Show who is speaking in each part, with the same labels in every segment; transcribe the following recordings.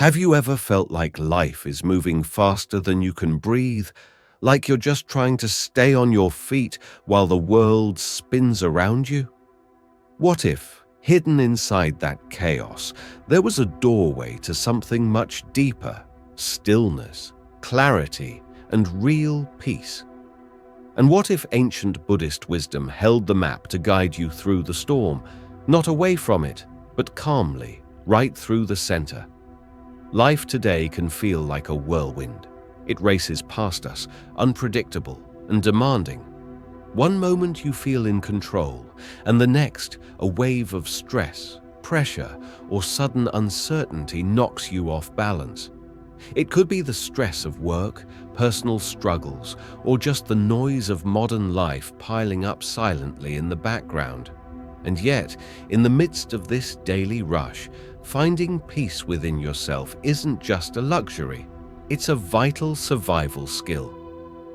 Speaker 1: Have you ever felt like life is moving faster than you can breathe? Like you're just trying to stay on your feet while the world spins around you? What if, hidden inside that chaos, there was a doorway to something much deeper, stillness, clarity, and real peace? And what if ancient Buddhist wisdom held the map to guide you through the storm, not away from it, but calmly, right through the center? Life today can feel like a whirlwind. It races past us, unpredictable and demanding. One moment you feel in control, and the next, a wave of stress, pressure, or sudden uncertainty knocks you off balance. It could be the stress of work, personal struggles, or just the noise of modern life piling up silently in the background. And yet, in the midst of this daily rush, finding peace within yourself isn't just a luxury, it's a vital survival skill.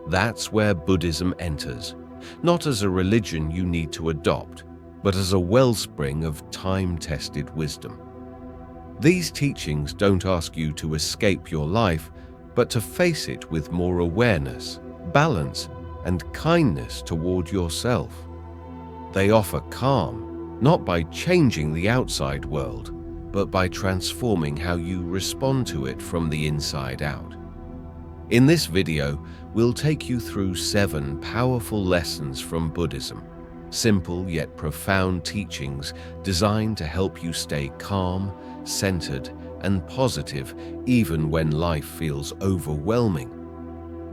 Speaker 1: That's where Buddhism enters, not as a religion you need to adopt, but as a wellspring of time-tested wisdom. These teachings don't ask you to escape your life, but to face it with more awareness, balance, and kindness toward yourself. They offer calm, not by changing the outside world, but by transforming how you respond to it from the inside out. In this video, we'll take you through 7 powerful lessons from Buddhism, simple yet profound teachings designed to help you stay calm, centered, and positive even when life feels overwhelming.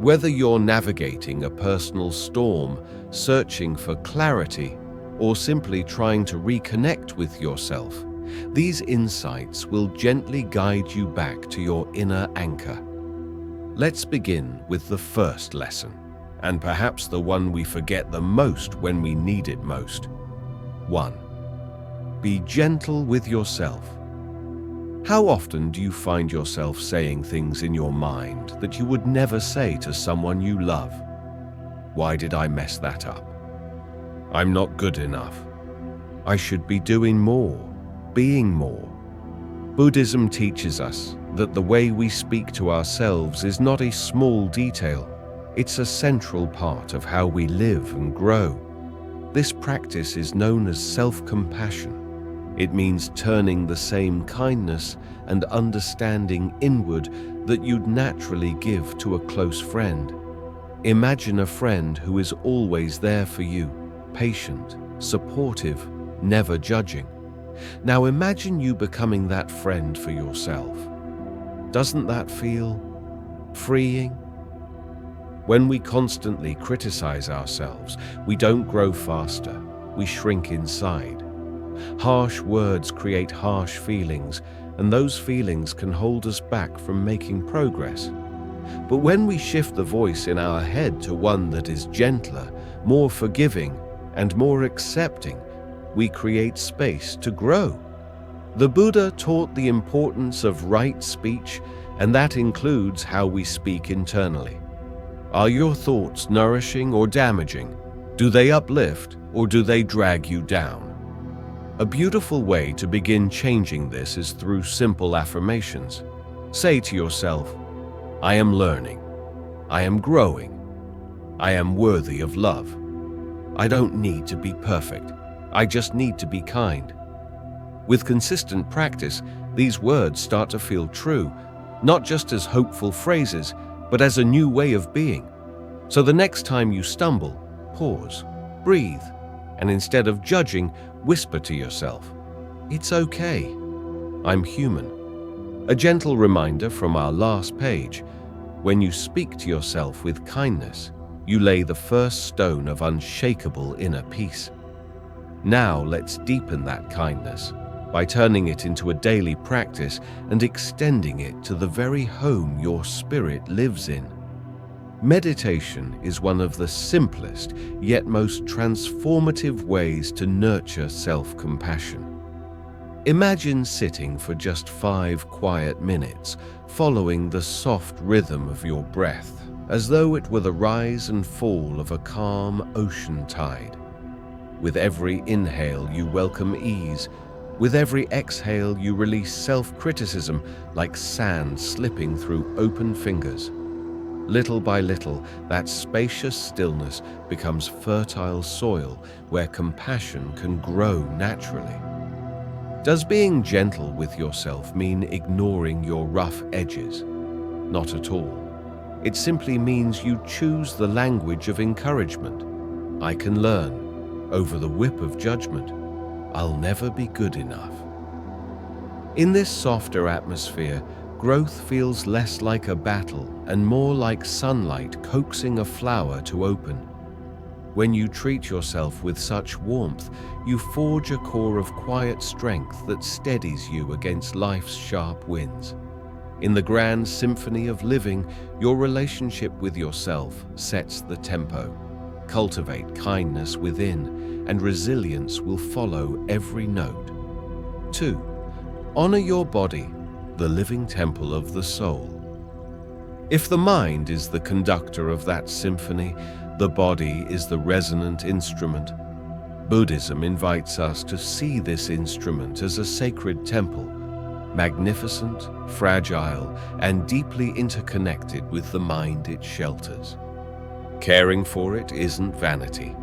Speaker 1: Whether you're navigating a personal storm, searching for clarity, or simply trying to reconnect with yourself, these insights will gently guide you back to your inner anchor. Let's begin with the first lesson, and perhaps the one we forget the most when we need it most. 1. Be gentle with yourself. How often do you find yourself saying things in your mind that you would never say to someone you love? Why did I mess that up? I'm not good enough. I should be doing more, being more. Buddhism teaches us that the way we speak to ourselves is not a small detail. It's a central part of how we live and grow. This practice is known as self-compassion. It means turning the same kindness and understanding inward that you'd naturally give to a close friend. Imagine a friend who is always there for you, patient, supportive, never judging. Now imagine you becoming that friend for yourself. Doesn't that feel freeing? When we constantly criticize ourselves, we don't grow faster, we shrink inside. Harsh words create harsh feelings, and those feelings can hold us back from making progress. But when we shift the voice in our head to one that is gentler, more forgiving, and more accepting, we create space to grow. The Buddha taught the importance of right speech, and that includes how we speak internally. Are your thoughts nourishing or damaging? Do they uplift or do they drag you down? A beautiful way to begin changing this is through simple affirmations. Say to yourself, I am learning. I am growing. I am worthy of love. I don't need to be perfect. I just need to be kind. With consistent practice, these words start to feel true, not just as hopeful phrases, but as a new way of being. So the next time you stumble, pause, breathe, and instead of judging, whisper to yourself, it's okay. I'm human. A gentle reminder from our last page, when you speak to yourself with kindness, you lay the first stone of unshakable inner peace. Now let's deepen that kindness by turning it into a daily practice and extending it to the very home your spirit lives in. Meditation is one of the simplest yet most transformative ways to nurture self-compassion. Imagine sitting for just 5 quiet minutes, following the soft rhythm of your breath, as though it were the rise and fall of a calm ocean tide. With every inhale, you welcome ease. With every exhale, you release self-criticism like sand slipping through open fingers. Little by little, that spacious stillness becomes fertile soil where compassion can grow naturally. Does being gentle with yourself mean ignoring your rough edges? Not at all. It simply means you choose the language of encouragement. I can learn, over the whip of judgment. I'll never be good enough. In this softer atmosphere, growth feels less like a battle and more like sunlight coaxing a flower to open. When you treat yourself with such warmth, you forge a core of quiet strength that steadies you against life's sharp winds. In the grand symphony of living, your relationship with yourself sets the tempo. Cultivate kindness within, and resilience will follow every note. 2. Honor your body, the living temple of the soul. If the mind is the conductor of that symphony, the body is the resonant instrument. Buddhism invites us to see this instrument as a sacred temple, magnificent, fragile, and deeply interconnected with the mind it shelters. Caring for it isn't vanity,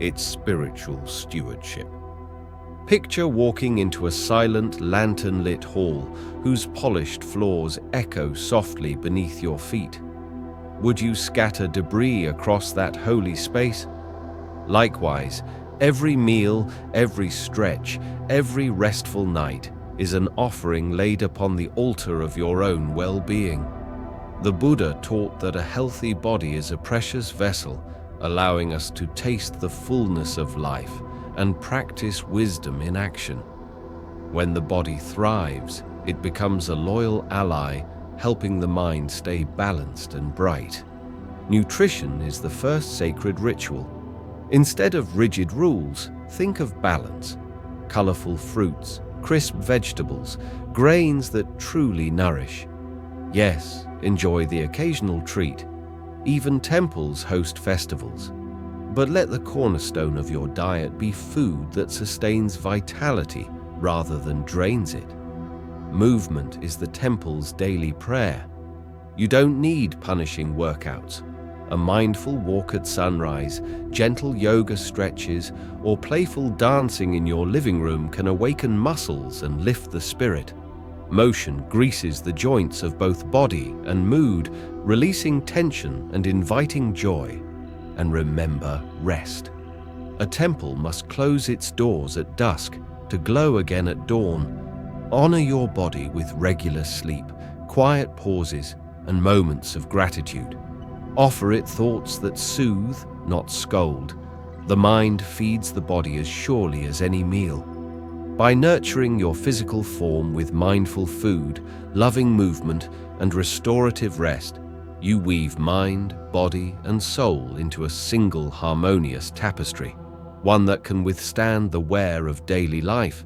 Speaker 1: it's spiritual stewardship. Picture walking into a silent, lantern-lit hall whose polished floors echo softly beneath your feet. Would you scatter debris across that holy space? Likewise, every meal, every stretch, every restful night is an offering laid upon the altar of your own well-being. The Buddha taught that a healthy body is a precious vessel, allowing us to taste the fullness of life and practice wisdom in action. When the body thrives, it becomes a loyal ally, helping the mind stay balanced and bright. Nutrition is the first sacred ritual. Instead of rigid rules, think of balance. Colorful fruits, crisp vegetables, grains that truly nourish. Yes, enjoy the occasional treat. Even temples host festivals. But let the cornerstone of your diet be food that sustains vitality rather than drains it. Movement is the temple's daily prayer. You don't need punishing workouts. A mindful walk at sunrise, gentle yoga stretches, or playful dancing in your living room can awaken muscles and lift the spirit. Motion greases the joints of both body and mood, releasing tension and inviting joy. And remember, rest. A temple must close its doors at dusk to glow again at dawn. Honor your body with regular sleep, quiet pauses, and moments of gratitude. Offer it thoughts that soothe, not scold. The mind feeds the body as surely as any meal. By nurturing your physical form with mindful food, loving movement, and restorative rest, you weave mind, body, and soul into a single harmonious tapestry, one that can withstand the wear of daily life.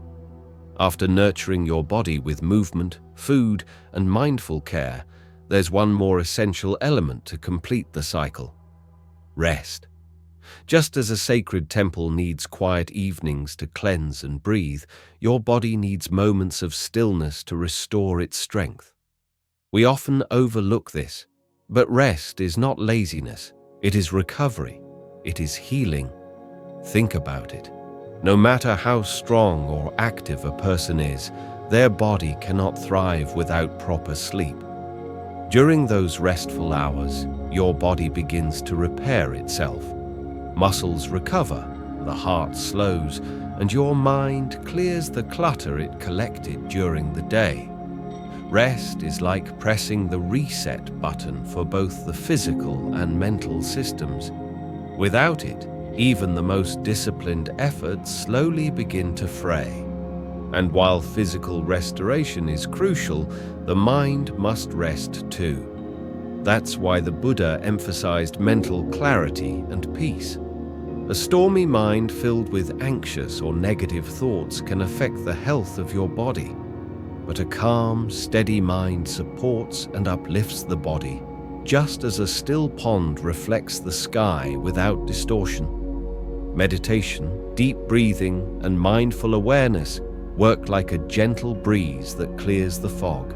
Speaker 1: After nurturing your body with movement, food, and mindful care, there's one more essential element to complete the cycle: rest. Just as a sacred temple needs quiet evenings to cleanse and breathe, your body needs moments of stillness to restore its strength. We often overlook this, but rest is not laziness. It is recovery. It is healing. Think about it. No matter how strong or active a person is, their body cannot thrive without proper sleep. During those restful hours, your body begins to repair itself. Muscles recover, the heart slows, and your mind clears the clutter it collected during the day. Rest is like pressing the reset button for both the physical and mental systems. Without it, even the most disciplined efforts slowly begin to fray. And while physical restoration is crucial, the mind must rest too. That's why the Buddha emphasized mental clarity and peace. A stormy mind filled with anxious or negative thoughts can affect the health of your body. But a calm, steady mind supports and uplifts the body, just as a still pond reflects the sky without distortion. Meditation, deep breathing, and mindful awareness work like a gentle breeze that clears the fog.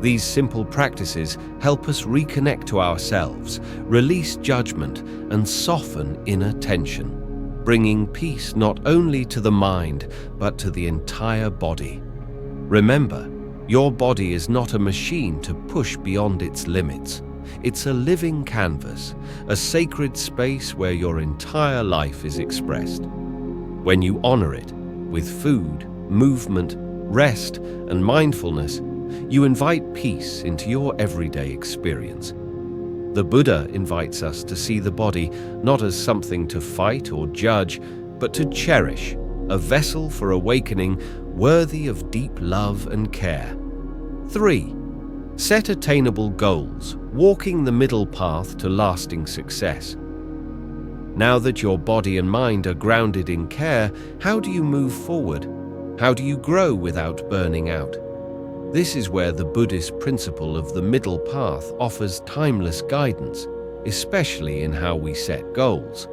Speaker 1: These simple practices help us reconnect to ourselves, release judgment, and soften inner tension, bringing peace not only to the mind, but to the entire body. Remember, your body is not a machine to push beyond its limits. It's a living canvas, a sacred space where your entire life is expressed. When you honor it with food, movement, rest, and mindfulness, you invite peace into your everyday experience. The Buddha invites us to see the body not as something to fight or judge, but to cherish, a vessel for awakening worthy of deep love and care. 3. Set attainable goals, walking the middle path to lasting success. Now that your body and mind are grounded in care, how do you move forward? How do you grow without burning out? This is where the Buddhist principle of the middle path offers timeless guidance, especially in how we set goals.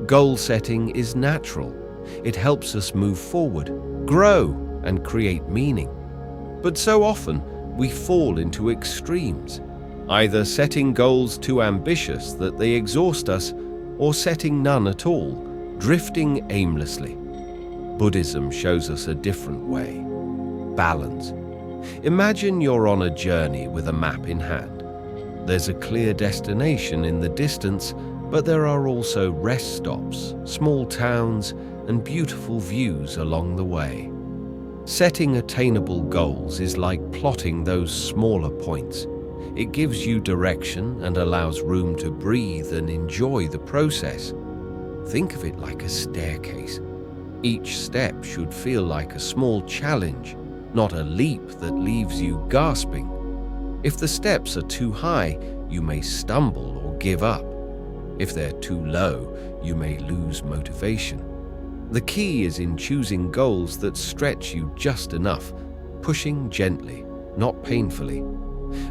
Speaker 1: Goal setting is natural. It helps us move forward, grow, and create meaning. But so often, we fall into extremes, either setting goals too ambitious that they exhaust us, or setting none at all, drifting aimlessly. Buddhism shows us a different way. Balance. Imagine you're on a journey with a map in hand. There's a clear destination in the distance, but there are also rest stops, small towns, and beautiful views along the way. Setting attainable goals is like plotting those smaller points. It gives you direction and allows room to breathe and enjoy the process. Think of it like a staircase. Each step should feel like a small challenge, not a leap that leaves you gasping. If the steps are too high, you may stumble or give up. If they're too low, you may lose motivation. The key is in choosing goals that stretch you just enough, pushing gently, not painfully.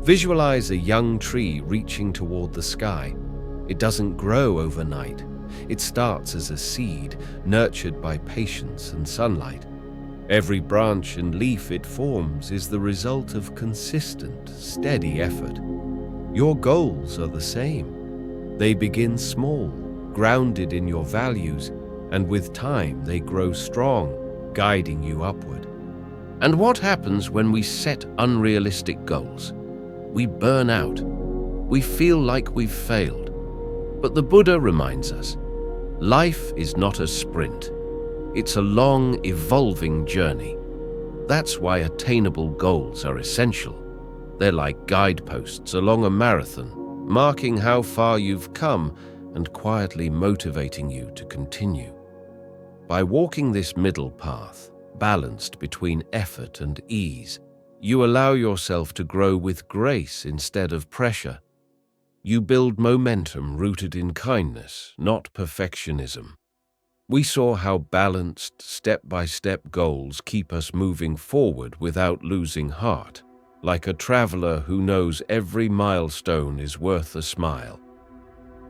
Speaker 1: Visualize a young tree reaching toward the sky. It doesn't grow overnight. It starts as a seed, nurtured by patience and sunlight. Every branch and leaf it forms is the result of consistent, steady effort. Your goals are the same. They begin small, grounded in your values, and with time they grow strong, guiding you upward. And what happens when we set unrealistic goals? We burn out. We feel like we've failed. But the Buddha reminds us, life is not a sprint. It's a long, evolving journey. That's why attainable goals are essential. They're like guideposts along a marathon, marking how far you've come and quietly motivating you to continue. By walking this middle path, balanced between effort and ease, you allow yourself to grow with grace instead of pressure. You build momentum rooted in kindness, not perfectionism. We saw how balanced, step-by-step goals keep us moving forward without losing heart, like a traveler who knows every milestone is worth a smile.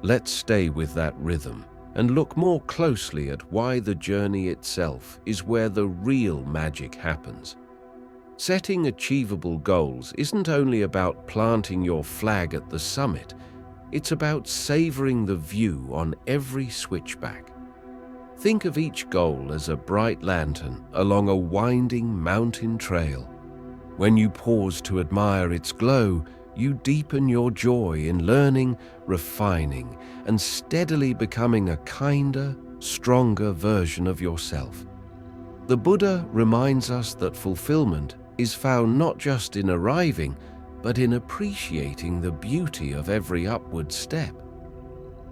Speaker 1: Let's stay with that rhythm and look more closely at why the journey itself is where the real magic happens. Setting achievable goals isn't only about planting your flag at the summit, it's about savoring the view on every switchback. Think of each goal as a bright lantern along a winding mountain trail. When you pause to admire its glow, you deepen your joy in learning, refining, and steadily becoming a kinder, stronger version of yourself. The Buddha reminds us that fulfillment is found not just in arriving, but in appreciating the beauty of every upward step.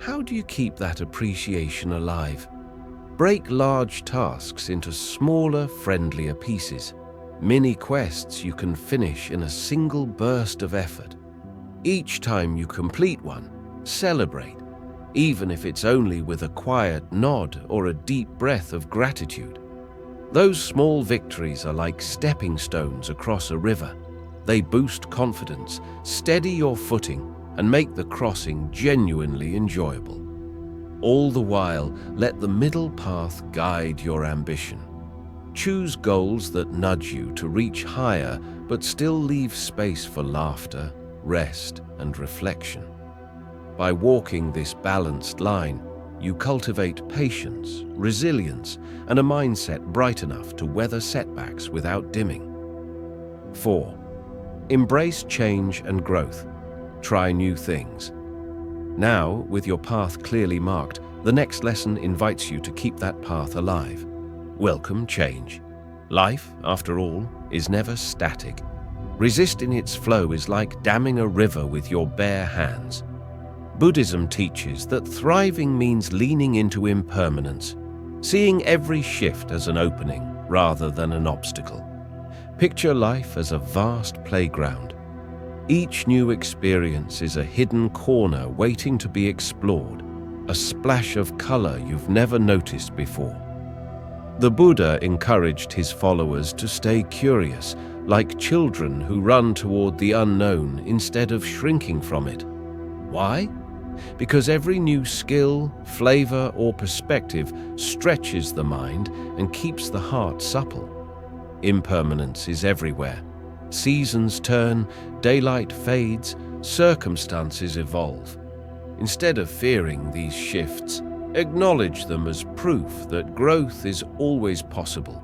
Speaker 1: How do you keep that appreciation alive? Break large tasks into smaller, friendlier pieces, mini quests you can finish in a single burst of effort. Each time you complete one, celebrate, even if it's only with a quiet nod or a deep breath of gratitude. Those small victories are like stepping stones across a river. They boost confidence, steady your footing, and make the crossing genuinely enjoyable. All the while, let the middle path guide your ambition. Choose goals that nudge you to reach higher but still leave space for laughter, rest, and reflection. By walking this balanced line, you cultivate patience, resilience, and a mindset bright enough to weather setbacks without dimming. 4. Embrace change and growth. Try new things. Now, with your path clearly marked, the next lesson invites you to keep that path alive. Welcome change. Life, after all, is never static. Resisting its flow is like damming a river with your bare hands. Buddhism teaches that thriving means leaning into impermanence, seeing every shift as an opening rather than an obstacle. Picture life as a vast playground. Each new experience is a hidden corner waiting to be explored, a splash of color you've never noticed before. The Buddha encouraged his followers to stay curious, like children who run toward the unknown instead of shrinking from it. Why? Because every new skill, flavor, or perspective stretches the mind and keeps the heart supple. Impermanence is everywhere. Seasons turn, daylight fades, circumstances evolve. Instead of fearing these shifts, acknowledge them as proof that growth is always possible.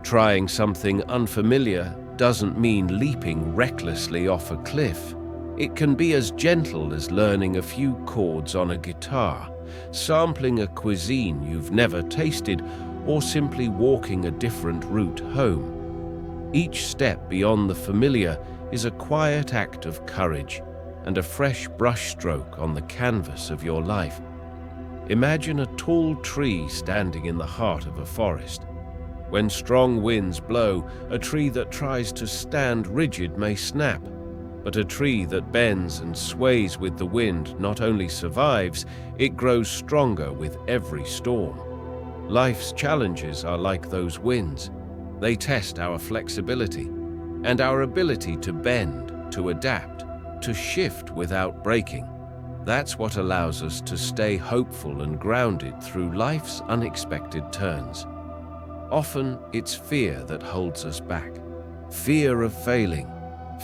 Speaker 1: Trying something unfamiliar doesn't mean leaping recklessly off a cliff. It can be as gentle as learning a few chords on a guitar, sampling a cuisine you've never tasted, or simply walking a different route home. Each step beyond the familiar is a quiet act of courage and a fresh brushstroke on the canvas of your life. Imagine a tall tree standing in the heart of a forest. When strong winds blow, a tree that tries to stand rigid may snap. But a tree that bends and sways with the wind not only survives, it grows stronger with every storm. Life's challenges are like those winds. They test our flexibility and our ability to bend, to adapt, to shift without breaking. That's what allows us to stay hopeful and grounded through life's unexpected turns. Often, it's fear that holds us back. Fear of failing.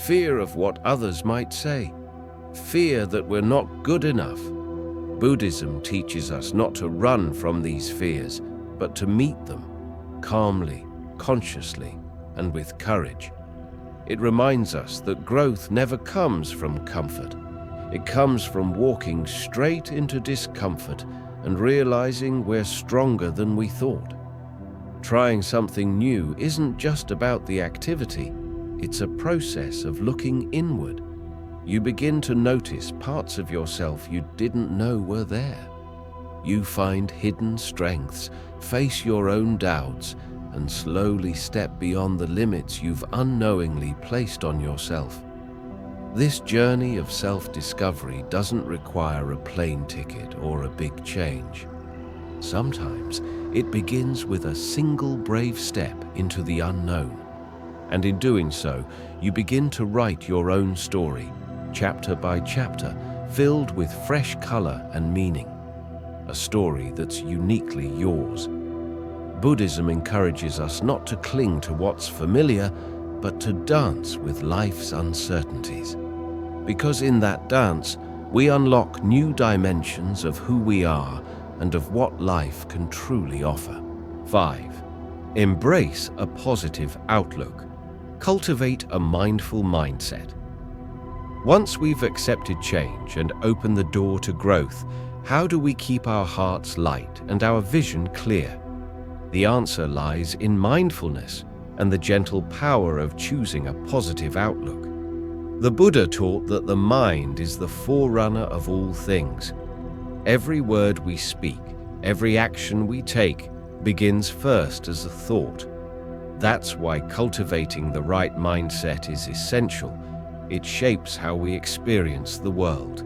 Speaker 1: Fear of what others might say. Fear that we're not good enough. Buddhism teaches us not to run from these fears, but to meet them calmly, consciously, and with courage. It reminds us that growth never comes from comfort. It comes from walking straight into discomfort and realizing we're stronger than we thought. Trying something new isn't just about the activity. It's a process of looking inward. You begin to notice parts of yourself you didn't know were there. You find hidden strengths, face your own doubts, and slowly step beyond the limits you've unknowingly placed on yourself. This journey of self-discovery doesn't require a plane ticket or a big change. Sometimes it begins with a single brave step into the unknown. And in doing so, you begin to write your own story, chapter by chapter, filled with fresh color and meaning. A story that's uniquely yours. Buddhism encourages us not to cling to what's familiar, but to dance with life's uncertainties. Because in that dance, we unlock new dimensions of who we are and of what life can truly offer. 5. Embrace a positive outlook. Cultivate a mindful mindset. Once we've accepted change and opened the door to growth, how do we keep our hearts light and our vision clear? The answer lies in mindfulness and the gentle power of choosing a positive outlook. The Buddha taught that the mind is the forerunner of all things. Every word we speak, every action we take, begins first as a thought. That's why cultivating the right mindset is essential. It shapes how we experience the world.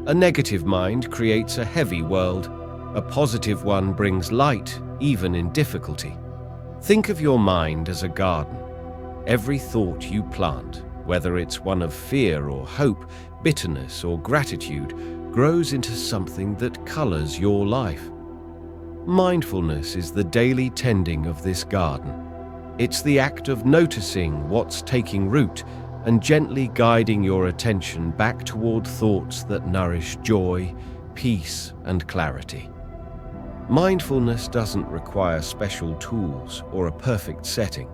Speaker 1: A negative mind creates a heavy world. A positive one brings light, even in difficulty. Think of your mind as a garden. Every thought you plant, whether it's one of fear or hope, bitterness or gratitude, grows into something that colors your life. Mindfulness is the daily tending of this garden. It's the act of noticing what's taking root and gently guiding your attention back toward thoughts that nourish joy, peace, and clarity. Mindfulness doesn't require special tools or a perfect setting.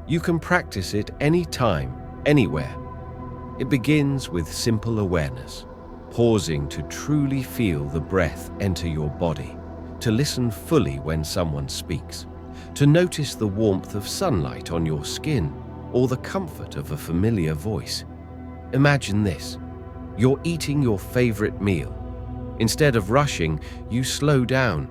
Speaker 1: You can practice it anytime, anywhere. It begins with simple awareness, pausing to truly feel the breath enter your body, to listen fully when someone speaks, to notice the warmth of sunlight on your skin or the comfort of a familiar voice. Imagine this: you're eating your favorite meal. Instead of rushing, you slow down.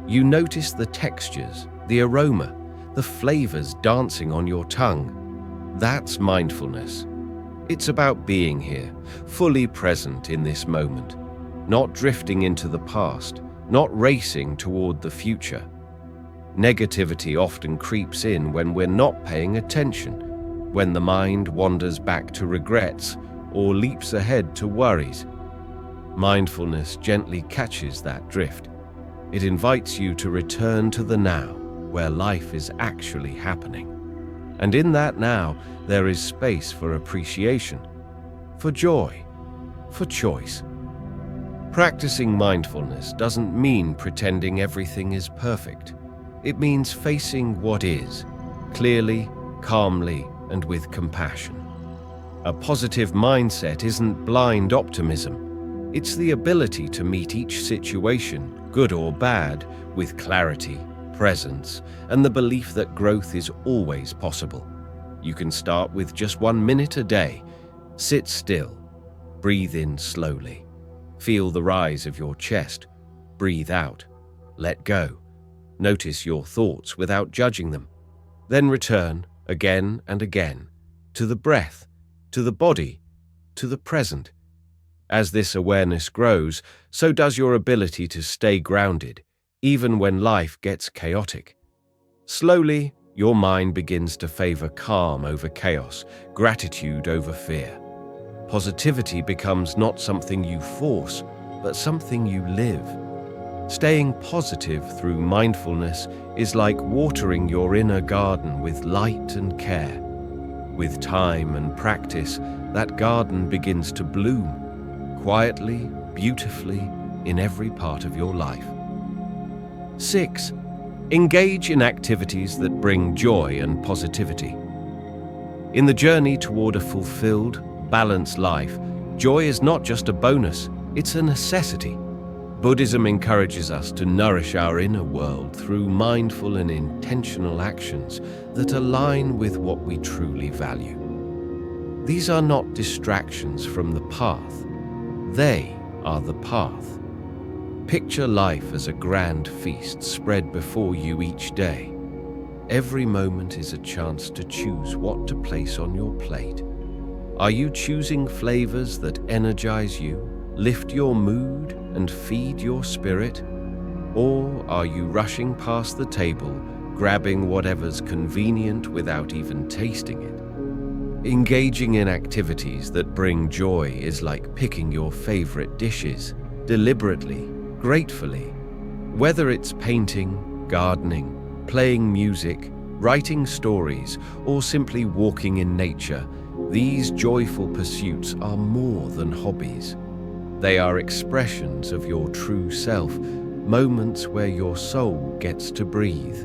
Speaker 1: You notice the textures, the aroma, the flavors dancing on your tongue. That's mindfulness. It's about being here, fully present in this moment, not drifting into the past, not racing toward the future. Negativity often creeps in when we're not paying attention, when the mind wanders back to regrets or leaps ahead to worries. Mindfulness gently catches that drift. It invites you to return to the now, where life is actually happening. And in that now, there is space for appreciation, for joy, for choice. Practicing mindfulness doesn't mean pretending everything is perfect. It means facing what is, clearly, calmly, and with compassion. A positive mindset isn't blind optimism. It's the ability to meet each situation, good or bad, with clarity, presence, and the belief that growth is always possible. You can start with just 1 minute a day. Sit still. Breathe in slowly. Feel the rise of your chest. Breathe out. Let go. Notice your thoughts without judging them. Then return, again and again, to the breath, to the body, to the present. As this awareness grows, so does your ability to stay grounded, even when life gets chaotic. Slowly, your mind begins to favor calm over chaos, gratitude over fear. Positivity becomes not something you force, but something you live. Staying positive through mindfulness is like watering your inner garden with light and care. With time and practice, that garden begins to bloom, quietly, beautifully, in every part of your life. 6. Engage in activities that bring joy and positivity. In the journey toward a fulfilled, balanced life, joy is not just a bonus, it's a necessity. Buddhism encourages us to nourish our inner world through mindful and intentional actions that align with what we truly value. These are not distractions from the path. They are the path. Picture life as a grand feast spread before you each day. Every moment is a chance to choose what to place on your plate. Are you choosing flavors that energize you, lift your mood, and feed your spirit? Or are you rushing past the table, grabbing whatever's convenient without even tasting it? Engaging in activities that bring joy is like picking your favorite dishes, deliberately, gratefully. Whether it's painting, gardening, playing music, writing stories, or simply walking in nature, these joyful pursuits are more than hobbies. They are expressions of your true self, moments where your soul gets to breathe.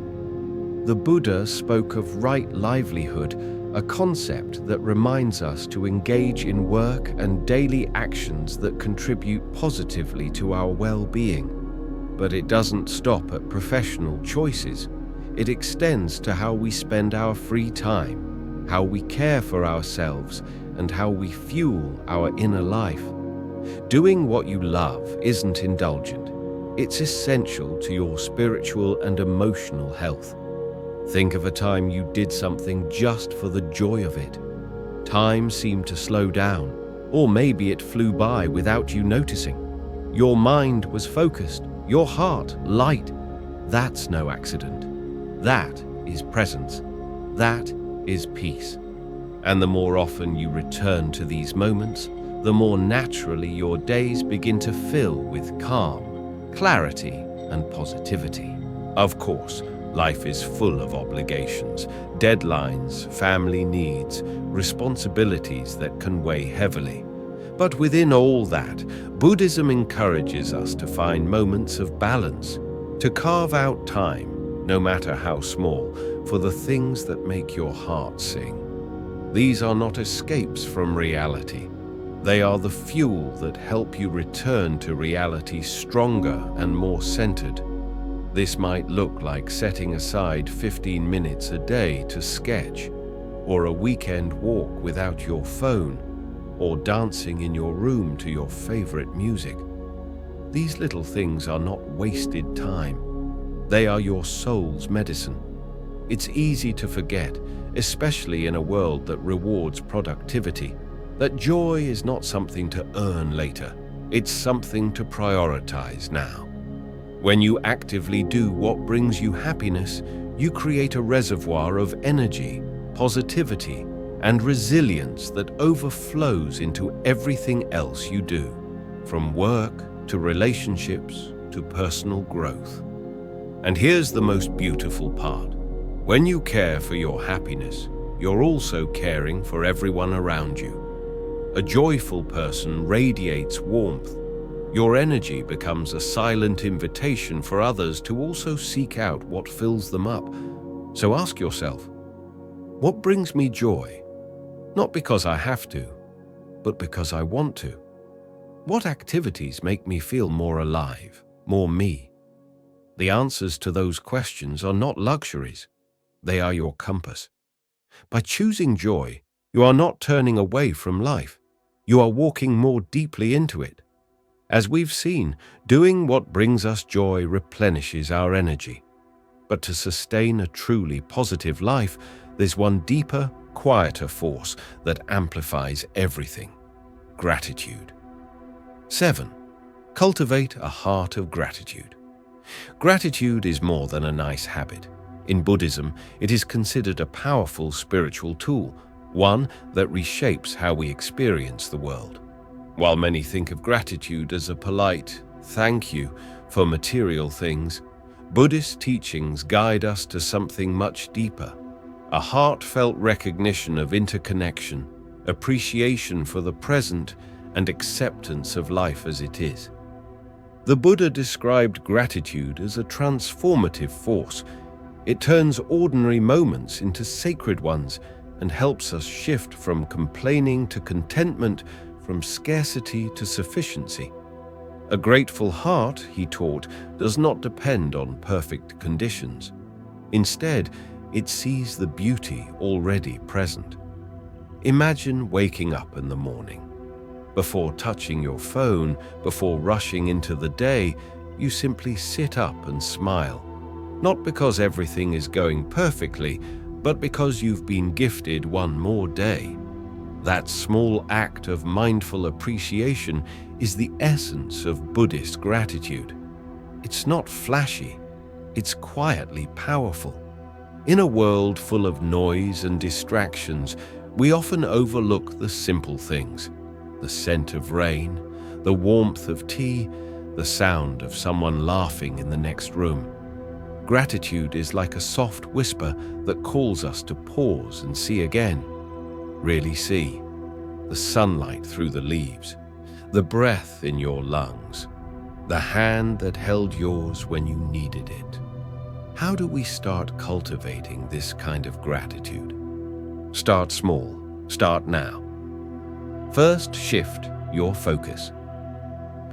Speaker 1: The Buddha spoke of right livelihood, a concept that reminds us to engage in work and daily actions that contribute positively to our well-being. But it doesn't stop at professional choices. It extends to how we spend our free time, how we care for ourselves, and how we fuel our inner life. Doing what you love isn't indulgent. It's essential to your spiritual and emotional health. Think of a time you did something just for the joy of it. Time seemed to slow down, or maybe it flew by without you noticing. Your mind was focused, your heart light. That's no accident. That is presence. That is peace. And the more often you return to these moments, the more naturally your days begin to fill with calm, clarity, and positivity. Of course, life is full of obligations, deadlines, family needs, responsibilities that can weigh heavily. But within all that, Buddhism encourages us to find moments of balance, to carve out time, no matter how small, for the things that make your heart sing. These are not escapes from reality. They are the fuel that help you return to reality stronger and more centered. This might look like setting aside 15 minutes a day to sketch, or a weekend walk without your phone, or dancing in your room to your favorite music. These little things are not wasted time. They are your soul's medicine. It's easy to forget, especially in a world that rewards productivity, that joy is not something to earn later. It's something to prioritize now. When you actively do what brings you happiness, you create a reservoir of energy, positivity, and resilience that overflows into everything else you do, from work to relationships to personal growth. And here's the most beautiful part. When you care for your happiness, you're also caring for everyone around you. A joyful person radiates warmth. Your energy becomes a silent invitation for others to also seek out what fills them up. So ask yourself, what brings me joy? Not because I have to, but because I want to. What activities make me feel more alive, more me? The answers to those questions are not luxuries. They are your compass. By choosing joy, you are not turning away from life. You are walking more deeply into it. As we've seen, doing what brings us joy replenishes our energy. But to sustain a truly positive life, there's one deeper, quieter force that amplifies everything: gratitude. 7. Cultivate a heart of gratitude. Gratitude is more than a nice habit. In Buddhism, it is considered a powerful spiritual tool, one that reshapes how we experience the world. While many think of gratitude as a polite thank you for material things, Buddhist teachings guide us to something much deeper, a heartfelt recognition of interconnection, appreciation for the present, and acceptance of life as it is. The Buddha described gratitude as a transformative force. It turns ordinary moments into sacred ones and helps us shift from complaining to contentment, from scarcity to sufficiency. A grateful heart, he taught, does not depend on perfect conditions. Instead, it sees the beauty already present. Imagine waking up in the morning. Before touching your phone, before rushing into the day, you simply sit up and smile. Not because everything is going perfectly, but because you've been gifted one more day. That small act of mindful appreciation is the essence of Buddhist gratitude. It's not flashy, it's quietly powerful. In a world full of noise and distractions, we often overlook the simple things: the scent of rain, the warmth of tea, the sound of someone laughing in the next room. Gratitude is like a soft whisper that calls us to pause and see again. Really see the sunlight through the leaves, the breath in your lungs, the hand that held yours when you needed it. How do we start cultivating this kind of gratitude? Start small. Start now. First, shift your focus.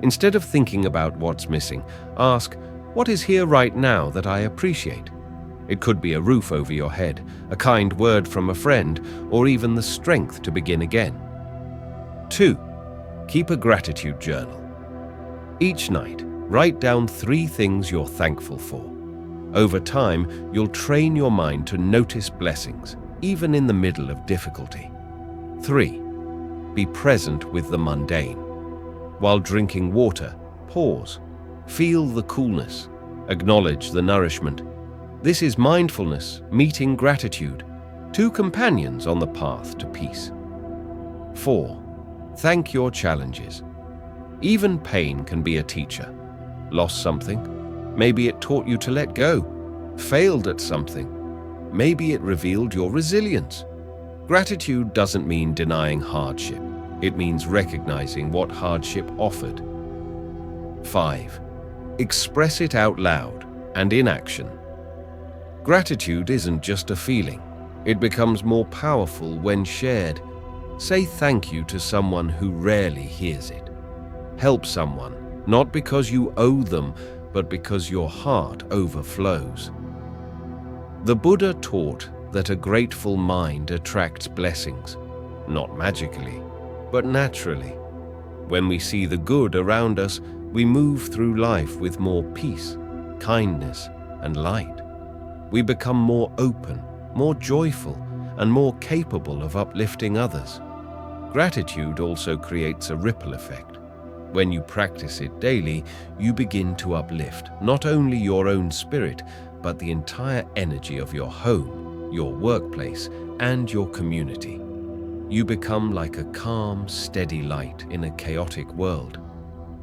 Speaker 1: Instead of thinking about what's missing, ask, what is here right now that I appreciate? It could be a roof over your head, a kind word from a friend, or even the strength to begin again. 2. Keep a gratitude journal. Each night, write down 3 things you're thankful for. Over time, you'll train your mind to notice blessings, even in the middle of difficulty. 3. Be present with the mundane. While drinking water, pause. Feel the coolness. Acknowledge the nourishment. This is mindfulness meeting gratitude, 2 companions on the path to peace. 4. Thank your challenges. Even pain can be a teacher. Lost something? Maybe it taught you to let go. failed at something. Maybe it revealed your resilience. Gratitude doesn't mean denying hardship. It means recognizing what hardship offered. 5. Express it out loud and in action. Gratitude isn't just a feeling. It becomes more powerful when shared. Say thank you to someone who rarely hears it. Help someone, not because you owe them, but because your heart overflows. The Buddha taught that a grateful mind attracts blessings, not magically, but naturally. When we see the good around us, we move through life with more peace, kindness, and light. We become more open, more joyful, and more capable of uplifting others. Gratitude also creates a ripple effect. When you practice it daily, you begin to uplift not only your own spirit, but the entire energy of your home, your workplace, and your community. You become like a calm, steady light in a chaotic world.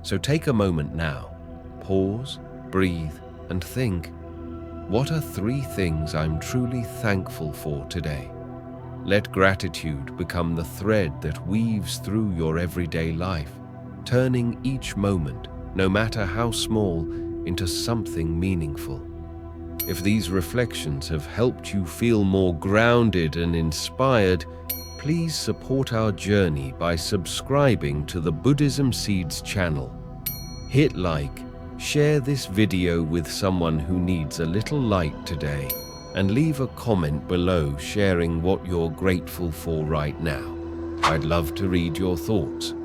Speaker 1: So take a moment now, pause, breathe, and think, what are 3 things I'm truly thankful for today? Let gratitude become the thread that weaves through your everyday life, turning each moment, no matter how small, into something meaningful. If these reflections have helped you feel more grounded and inspired, please support our journey by subscribing to the Buddhism Seeds channel. Hit like, share this video with someone who needs a little light today, and leave a comment below sharing what you're grateful for right now. I'd love to read your thoughts.